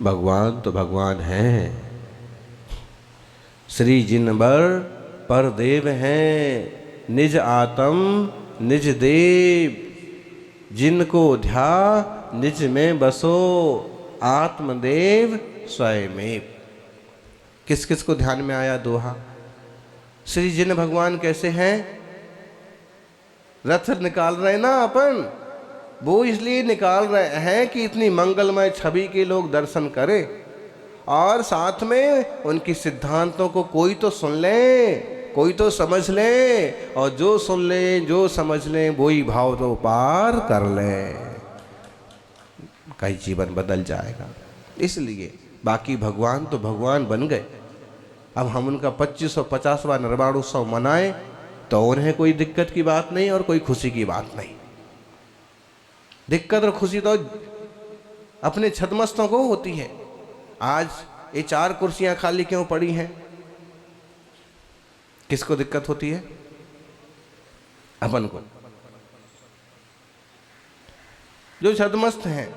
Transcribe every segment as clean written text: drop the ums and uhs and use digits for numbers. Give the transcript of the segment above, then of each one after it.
भगवान तो भगवान हैं। श्री जिनबर पर देव हैं, निज आत्म निज देव। जिनको ध्या निज में बसो, आत्मदेव स्वयमेव। किस किस को ध्यान में आया दोहा? श्री जिन भगवान कैसे हैं? रथ निकाल रहे ना अपन, वो इसलिए निकाल रहे हैं कि इतनी मंगलमय छवि के लोग दर्शन करें और साथ में उनकी सिद्धांतों को कोई तो सुन ले, कोई तो समझ ले, और जो सुन ले जो समझ ले वही भाव तो पार कर ले, कई जीवन बदल जाएगा। इसलिए बाकी भगवान तो भगवान बन गए। अब हम उनका 2550वां निर्वाण उत्सव मनाएं तो उन्हें कोई दिक्कत की बात नहीं और कोई खुशी की बात नहीं। दिक्कत और खुशी तो अपने छदमस्तों को होती है। आज ये 4 कुर्सियां खाली क्यों पड़ी हैं? किसको दिक्कत होती है? अपन को, जो छदमस्त हैं।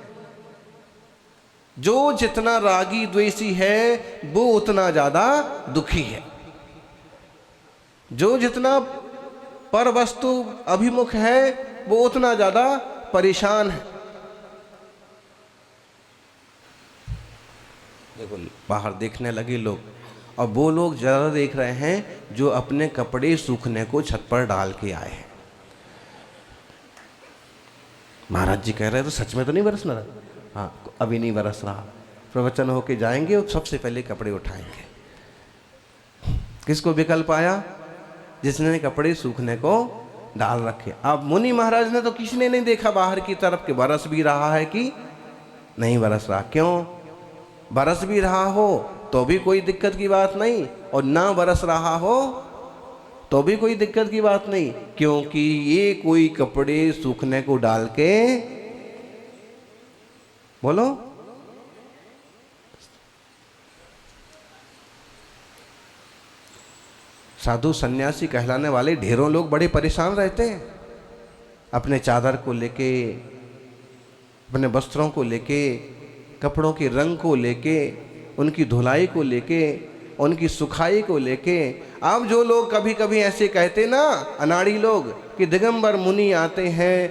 जो जितना रागी द्वेषी है वो उतना ज्यादा दुखी है। जो जितना पर वस्तु अभिमुख है वो उतना ज्यादा परेशान है। देखो बाहर देखने लगे लोग, और वो लोग ज़्यादा देख रहे हैं जो अपने कपड़े सूखने को छत पर डाल के आए हैं। महाराज जी कह रहे तो सच में तो नहीं बरस रहा? हाँ, अभी नहीं बरस रहा। प्रवचन होके जाएंगे और सबसे पहले कपड़े उठाएंगे। किसको विकल्प आया? जिसने कपड़े सूखने को डाल रखे। अब मुनि महाराज ने तो किसी ने नहीं देखा बाहर की तरफ कि बरस भी रहा है कि नहीं बरस रहा। क्यों? बरस भी रहा हो तो भी कोई दिक्कत की बात नहीं, और ना बरस रहा हो तो भी कोई दिक्कत की बात नहीं, क्योंकि ये कोई कपड़े सूखने को डाल के, बोलो, साधु सन्यासी कहलाने वाले ढेरों लोग बड़े परेशान रहते हैं अपने चादर को लेके, अपने वस्त्रों को लेके, कपड़ों के रंग को लेके, उनकी धुलाई को लेके, उनकी सुखाई को लेके। अब जो लोग कभी कभी ऐसे कहते ना, अनाड़ी लोग, कि दिगंबर मुनि आते हैं,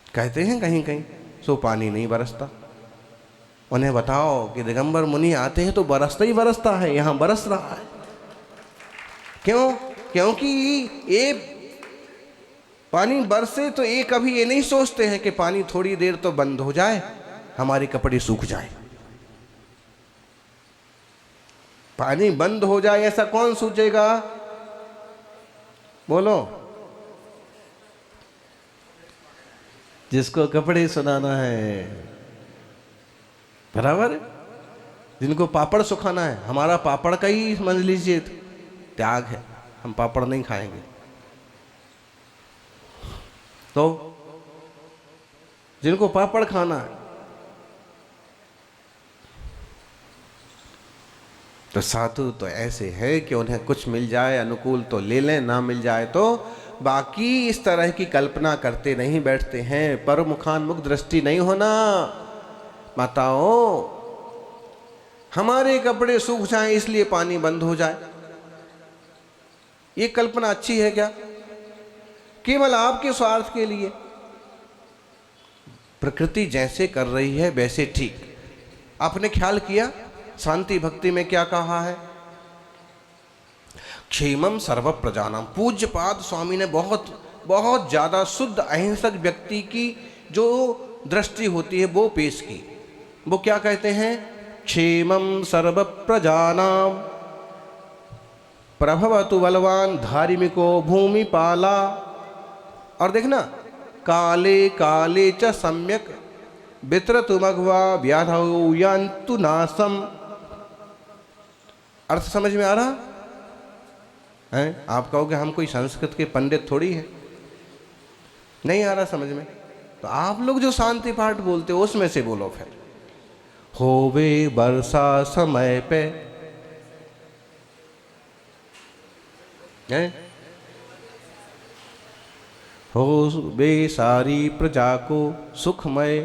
कहते हैं कहीं कहीं, सो पानी नहीं बरसता। उन्हें बताओ कि दिगंबर मुनि आते हैं तो बरसता ही बरसता है, यहाँ बरस रहा है। क्यों? क्योंकि ये पानी बरसे तो ये कभी ये नहीं सोचते हैं कि पानी थोड़ी देर तो बंद हो जाए, हमारे कपड़े सूख जाए। पानी बंद हो जाए ऐसा कौन सोचेगा? बोलो। जिसको कपड़े सुनाना है, बराबर, जिनको पापड़ सुखाना है। हमारा पापड़ का ही समझ लीजिए त्याग है, हम पापड़ नहीं खाएंगे। तो जिनको पापड़ खाना है, तो साधु तो ऐसे है कि उन्हें कुछ मिल जाए अनुकूल तो ले लें, ना मिल जाए तो बाकी इस तरह की कल्पना करते नहीं बैठते हैं। पर मुखान्मुख दृष्टि नहीं होना। माताओं, हमारे कपड़े सूख जाएं इसलिए पानी बंद हो जाए, ये कल्पना अच्छी है क्या? केवल आपके स्वार्थ के लिए। प्रकृति जैसे कर रही है वैसे ठीक। आपने ख्याल किया शांति भक्ति में क्या कहा है? क्षेमम सर्व प्रजानाम। पूज्यपाद स्वामी ने बहुत बहुत ज्यादा शुद्ध अहिंसक व्यक्ति की जो दृष्टि होती है वो पेश की। वो क्या कहते हैं? क्षेमम सर्व प्रजानाम प्रभवतु बलवान धार्मिको भूमि पाला। और देखना, काले काले च सम्यक वितरतु मघवा व्याधौ यान्तु नासम। अर्थ समझ में आ रहा है? आप कहोगे हम कोई संस्कृत के पंडित थोड़ी है, नहीं आ रहा समझ में? तो आप लोग जो शांति पाठ बोलते हो उसमें से बोलो फिर। होवे वर्षा समय पे है, हो वे सारी प्रजा को सुखमय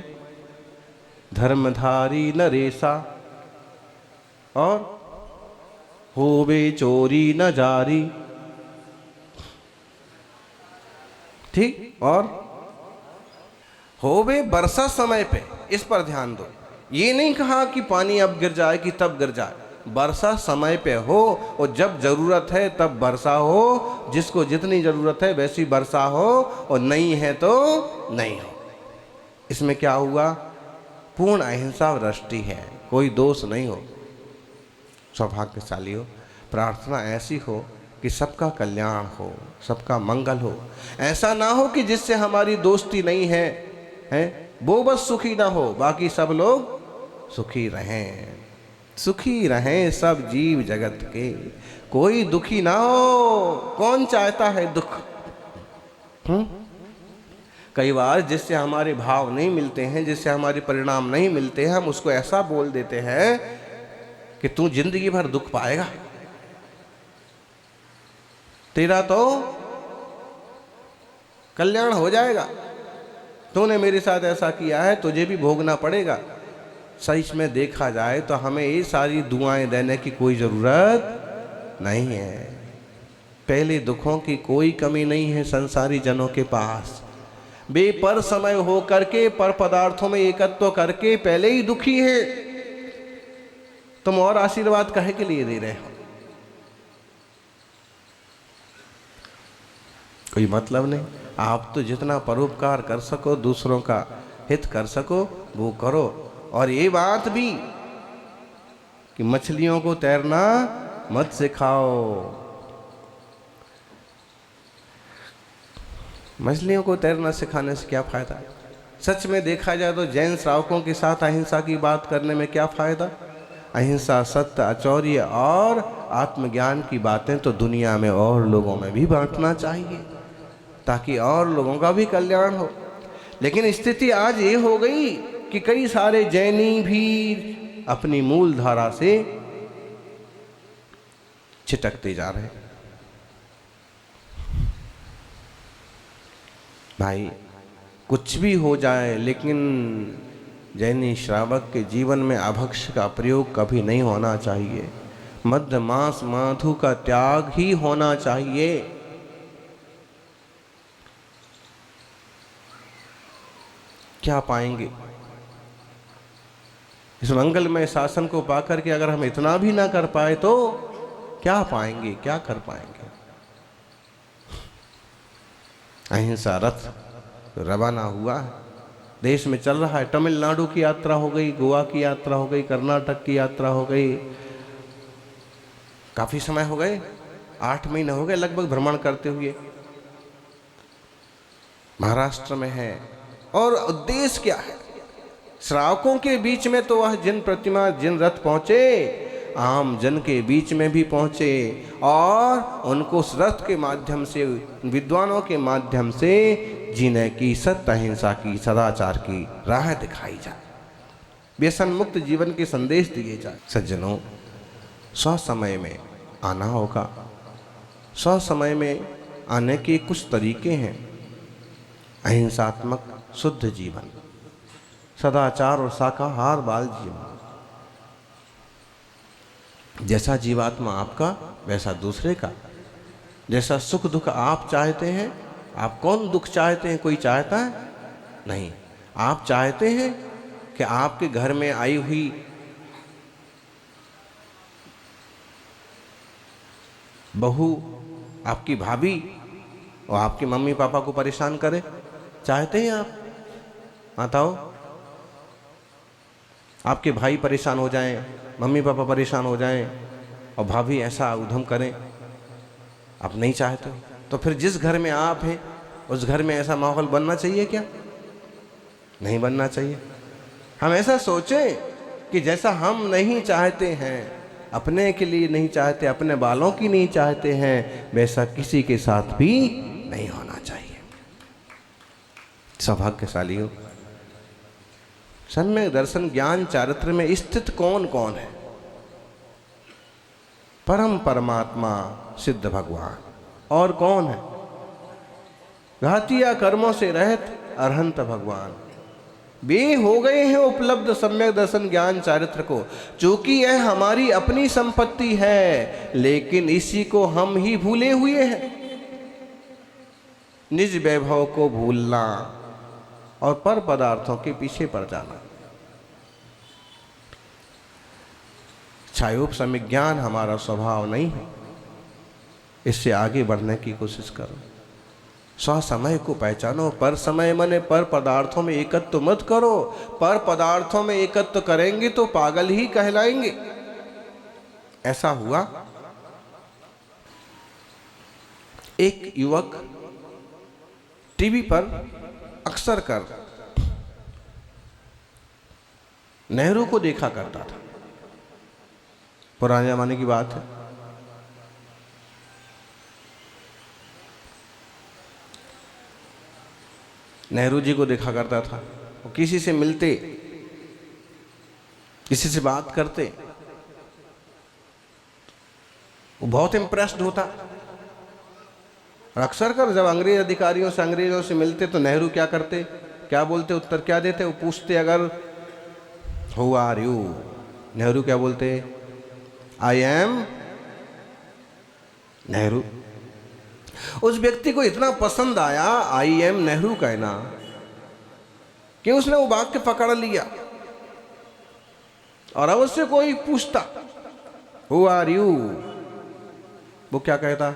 धर्मधारी नरेसा, और होवे चोरी न जारी। ठीक, और होवे वर्षा समय पे, इस पर ध्यान दो। ये नहीं कहा कि पानी अब गिर जाए कि तब गिर जाए, वर्षा समय पे हो, और जब जरूरत है तब वर्षा हो, जिसको जितनी जरूरत है वैसी वर्षा हो, और नहीं है तो नहीं हो। इसमें क्या हुआ? पूर्ण अहिंसा वृष्टि है, कोई दोष नहीं हो। सौभाग्यशाली हो। प्रार्थना ऐसी हो कि सबका कल्याण हो, सबका मंगल हो। ऐसा ना हो कि जिससे हमारी दोस्ती नहीं है, वो बस सुखी ना हो, बाकी सब लोग सुखी रहें। सुखी रहें सब जीव जगत के, कोई दुखी ना हो। कौन चाहता है दुख? कई बार जिससे हमारे भाव नहीं मिलते हैं, जिससे हमारे परिणाम नहीं मिलते हैं, हम उसको ऐसा बोल देते हैं कि तू जिंदगी भर दुख पाएगा, तेरा तो कल्याण हो जाएगा, तूने मेरे साथ ऐसा किया है, तुझे भी भोगना पड़ेगा। सच में देखा जाए तो हमें ये सारी दुआएं देने की कोई ज़रूरत नहीं है। पहले दुखों की कोई कमी नहीं है संसारी जनों के पास। बेपर समय हो करके, पर पदार्थों में एकत्व करके पहले ही दुखी है। तुम और आशीर्वाद काहे के लिए दे रहे हो? कोई मतलब नहीं। आप तो जितना परोपकार कर सको, दूसरों का हित कर सको, वो करो। और ये बात भी कि मछलियों को तैरना मत सिखाओ। मछलियों को तैरना सिखाने से क्या फायदा? सच में देखा जाए तो जैन श्रावकों के साथ अहिंसा की बात करने में क्या फायदा? अहिंसा, सत्य, आचौर्य और आत्मज्ञान की बातें तो दुनिया में और लोगों में भी बांटना चाहिए, ताकि और लोगों का भी कल्याण हो। लेकिन स्थिति आज ये हो गई कि कई सारे जैनी भी अपनी मूल धारा से छिटकते जा रहे हैं। भाई कुछ भी हो जाए, लेकिन जैनी श्रावक के जीवन में अभक्ष्य का प्रयोग कभी नहीं होना चाहिए। मद्य, मांस, माधु का त्याग ही होना चाहिए। क्या पाएंगे इस मंगलमय शासन को पाकर के? अगर हम इतना भी ना कर पाए तो क्या पाएंगे, क्या कर पाएंगे? अहिंसा रथ रवाना हुआ है, देश में चल रहा है। तमिलनाडु की यात्रा हो गई, गोवा की यात्रा हो गई, कर्नाटक की यात्रा हो गई। काफी समय हो गए, 8 महीने हो गए लगभग भ्रमण करते हुए। महाराष्ट्र में है। और उद्देश्य क्या है? श्रावकों के बीच में तो वह जिन प्रतिमा, जिन रथ पहुंचे, आम जन के बीच में भी पहुंचे, और उनको उस रथ के माध्यम से, विद्वानों के माध्यम से जीने की, सत्य अहिंसा की, सदाचार की राह दिखाई जाए, व्यसन मुक्त जीवन के संदेश दिए जाए। सज्जनों, समय में आना होगा। समय में आने के कुछ तरीके हैं। अहिंसात्मक शुद्ध जीवन, सदाचार और शाकाहार वाल जीवन। जैसा जीवात्मा आपका, वैसा दूसरे का। जैसा सुख दुख आप चाहते हैं, आप कौन दुख चाहते हैं? कोई चाहता है? नहीं। आप चाहते हैं कि आपके घर में आई हुई बहू, आपकी भाभी और आपके मम्मी पापा को परेशान करे? चाहते हैं आप? माताओं, आपके भाई परेशान हो जाएं, मम्मी पापा परेशान हो जाएं और भाभी ऐसा उधम करें, आप नहीं चाहते? तो फिर जिस घर में आप हैं, उस घर में ऐसा माहौल बनना चाहिए क्या? नहीं बनना चाहिए। हम ऐसा सोचें कि जैसा हम नहीं चाहते हैं, अपने के लिए नहीं चाहते, अपने बालों की नहीं चाहते हैं, वैसा किसी के साथ भी नहीं होना चाहिए। सौभाग्यशाली हो। सम्यक दर्शन ज्ञान चारित्र में स्थित कौन कौन है? परम परमात्मा सिद्ध भगवान। और कौन है? घातिया कर्मों से रहित अरहंत भगवान। वे हो गए हैं उपलब्ध सम्यक दर्शन ज्ञान चारित्र को, चूंकि यह हमारी अपनी संपत्ति है, लेकिन इसी को हम ही भूले हुए हैं। निज वैभव को भूलना और पर पदार्थों के पीछे पड़ जाना। छायोप सम्यक ज्ञान हमारा स्वभाव नहीं है, इससे आगे बढ़ने की कोशिश करो। स्व समय को पहचानो। पर समय मने पर पदार्थों में एकत्व मत करो। पर पदार्थों में एकत्व करेंगे तो पागल ही कहलाएंगे। ऐसा हुआ, एक युवक टीवी पर अक्सर कर नेहरू को देखा करता था। पुराने जमाने की बात है। नेहरू जी को देखा करता था। वो किसी से मिलते, किसी से बात करते, वो बहुत इम्प्रेस्ड होता। और अक्सर कर जब अंग्रेज अधिकारियों से, अंग्रेजों से मिलते तो नेहरू क्या करते, क्या बोलते, उत्तर क्या देते? वो पूछते अगर हु आर यू, नेहरू क्या बोलते? I am Nehru. उस व्यक्ति को इतना पसंद आया आई एम नेहरू कहना कि उसने वो वाक्य पकड़ लिया। और अब उससे कोई पूछता हु आर यू, वो क्या कहता?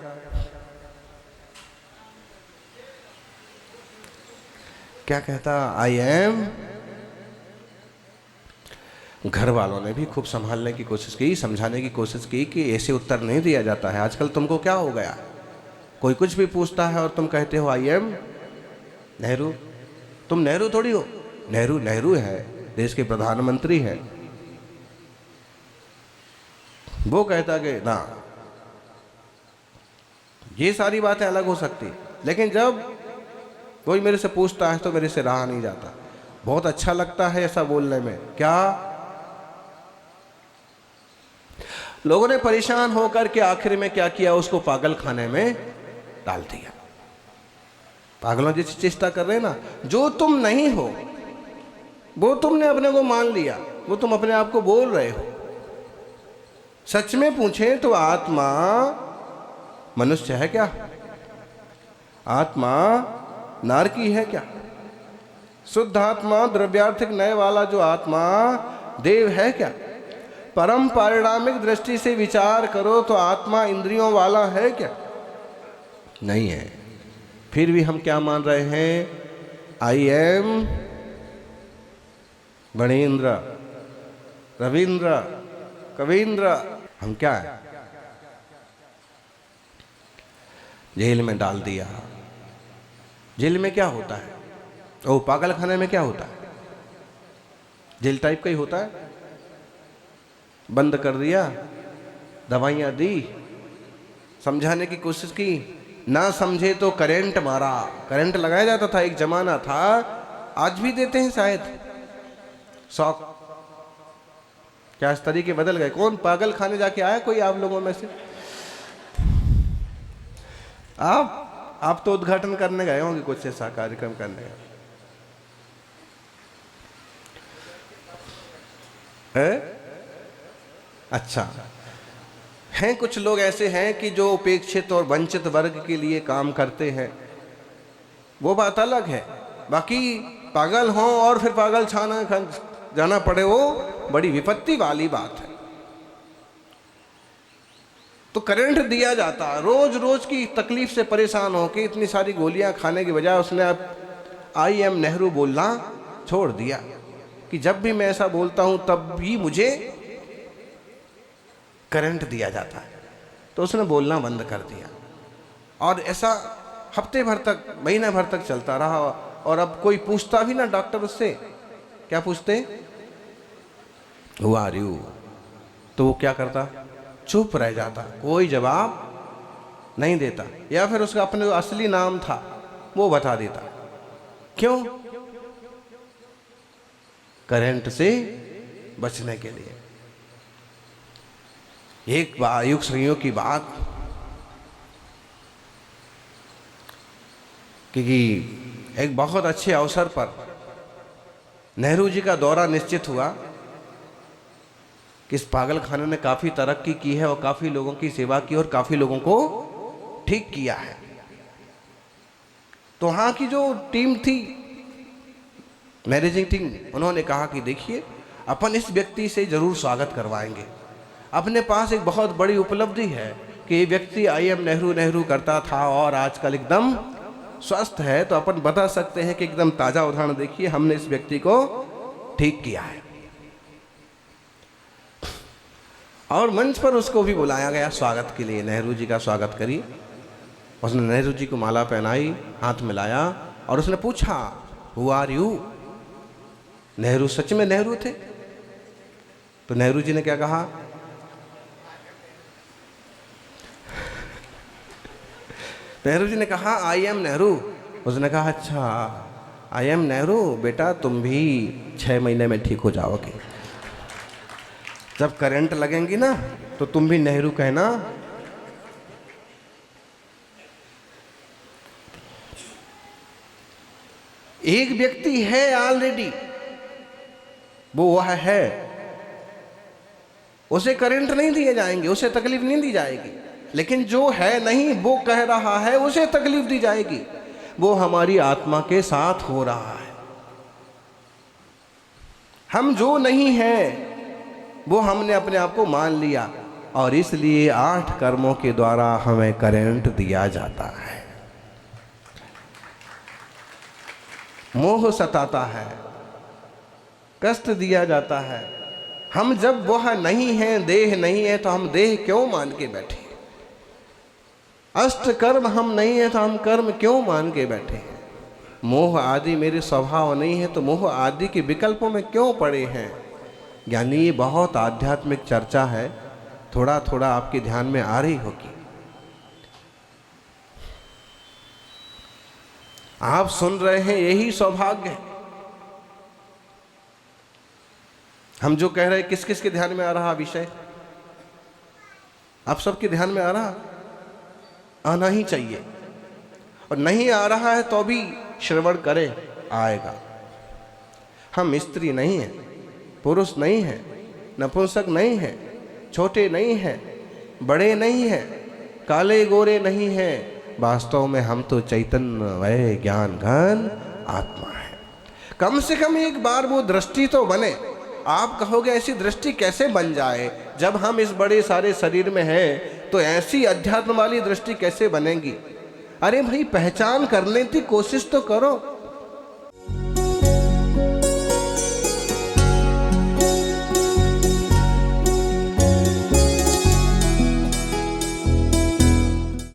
क्या कहता? I am. घर वालों ने भी खूब संभालने की कोशिश की, समझाने की कोशिश की कि ऐसे उत्तर नहीं दिया जाता है। आजकल तुमको क्या हो गया, कोई कुछ भी पूछता है और तुम कहते हो आई एम नेहरू। तुम नेहरू थोड़ी हो। नेहरू नेहरू है, देश के प्रधानमंत्री है। वो कहता कि ना, ये सारी बातें अलग हो सकती, लेकिन जब कोई मेरे से पूछता है तो मेरे से रहा नहीं जाता। बहुत अच्छा लगता है ऐसा बोलने में। क्या लोगों ने परेशान होकर के आखिर में क्या किया, उसको पागल खाने में डाल दिया। पागलों जैसी चेष्टा कर रहे हैं ना। जो तुम नहीं हो वो तुमने अपने को मान लिया, वो तुम अपने आप को बोल रहे हो। सच में पूछें तो आत्मा मनुष्य है क्या? आत्मा नारकी है क्या? शुद्ध आत्मा, द्रव्यार्थिक नय वाला जो आत्मा देव है क्या? परम पारिणामिक दृष्टि से विचार करो तो आत्मा इंद्रियों वाला है क्या? नहीं है। फिर भी हम क्या मान रहे हैं? I am Banendra, Ravindra, Kavindra. हम क्या है? जेल में डाल दिया। जेल में क्या होता है? ओ, पागल खाने में क्या होता है? जेल टाइप का ही होता है। बंद कर दिया, दवाइयाँ दी, समझाने की कोशिश की, ना समझे तो करंट मारा। करंट लगाया जाता था, एक जमाना था, आज भी देते हैं शायद, शौक। क्या इस तरीके बदल गए? कौन पागल खाने जाके आया कोई आप लोगों में से? आप तो उद्घाटन करने गए होंगे, कुछ ऐसा कार्यक्रम करने गए है? अच्छा, हैं कुछ लोग ऐसे हैं कि जो उपेक्षित और वंचित वर्ग के लिए काम करते हैं, वो बात अलग है। बाकी पागल हो और फिर पागल छाना जाना पड़े, वो बड़ी विपत्ति वाली बात है। तो करंट दिया जाता, रोज रोज की तकलीफ से परेशान हो के इतनी सारी गोलियां खाने की बजाय उसने अब आई एम नेहरू बोलना छोड़ दिया कि जब भी मैं ऐसा बोलता हूं तब भी मुझे करंट दिया जाता है। तो उसने बोलना बंद कर दिया और ऐसा हफ्ते भर तक, महीने भर तक चलता रहा। और अब कोई पूछता भी ना डॉक्टर उससे, क्या पूछते? Who are you? तो वो क्या करता? चुप रह जाता, कोई जवाब नहीं देता, या फिर उसका अपने जो असली नाम था वो बता देता। क्यों? करंट से बचने के लिए। एक युग संयोग की बात कि एक बहुत अच्छे अवसर पर नेहरू जी का दौरा निश्चित हुआ कि इस पागल खाने ने काफ़ी तरक्की की है और काफ़ी लोगों की सेवा की और काफ़ी लोगों को ठीक किया है। तो वहाँ की जो टीम थी, मैनेजिंग टीम, उन्होंने कहा कि देखिए अपन इस व्यक्ति से जरूर स्वागत करवाएंगे। अपने पास एक बहुत बड़ी उपलब्धि है कि ये व्यक्ति IM नेहरू नेहरू करता था और आजकल एकदम स्वस्थ है, तो अपन बता सकते हैं कि एकदम ताज़ा उदाहरण देखिए, हमने इस व्यक्ति को ठीक किया है। और मंच पर उसको भी बुलाया गया स्वागत के लिए, नेहरू जी का स्वागत करिए। उसने नेहरू जी को माला पहनाई, हाथ मिलाया और उसने पूछा हु आर यू। नेहरू सच में नेहरू थे? तो नेहरू जी ने क्या कहा? नेहरू जी ने कहा IM नेहरू। उसने कहा अच्छा IM नेहरू, बेटा तुम भी 6 महीने में ठीक हो जाओगे। जब करंट लगेंगी ना तो तुम भी नेहरू कहना। एक व्यक्ति है ऑलरेडी, वो वह है, उसे करंट नहीं दिए जाएंगे, उसे तकलीफ नहीं दी जाएगी। लेकिन जो है नहीं, वो कह रहा है, उसे तकलीफ दी जाएगी। वो हमारी आत्मा के साथ हो रहा है। हम जो नहीं है वो हमने अपने आप को मान लिया और इसलिए 8 कर्मों के द्वारा हमें करंट दिया जाता है। मोह सताता है, कष्ट दिया जाता है। हम जब वह नहीं है, देह नहीं है, तो हम देह क्यों मान के बैठे? अष्ट कर्म हम नहीं है तो हम कर्म क्यों मान के बैठे हैं? मोह आदि मेरे स्वभाव नहीं है तो मोह आदि के विकल्पों में क्यों पड़े हैं? यानी ये बहुत आध्यात्मिक चर्चा है, थोड़ा थोड़ा आपके ध्यान में आ रही होगी। आप सुन रहे हैं, यही सौभाग्य है। हम जो कह रहे हैं किस किस के ध्यान में आ रहा विषय? आप सबके ध्यान में आ रहा? आना ही चाहिए। और नहीं आ रहा है तो भी श्रवण करें, आएगा। हम स्त्री नहीं हैं, पुरुष नहीं हैं, नपुंसक नहीं हैं, छोटे नहीं हैं, बड़े नहीं हैं, काले गोरे नहीं हैं। वास्तव में हम तो चैतन्य वै ज्ञान घन आत्मा है। कम से कम एक बार वो दृष्टि तो बने। आप कहोगे ऐसी दृष्टि कैसे बन जाए? जब हम इस बड़े सारे शरीर में हैं तो ऐसी अध्यात्म वाली दृष्टि कैसे बनेगी? अरे भाई, पहचान करने की कोशिश तो करो।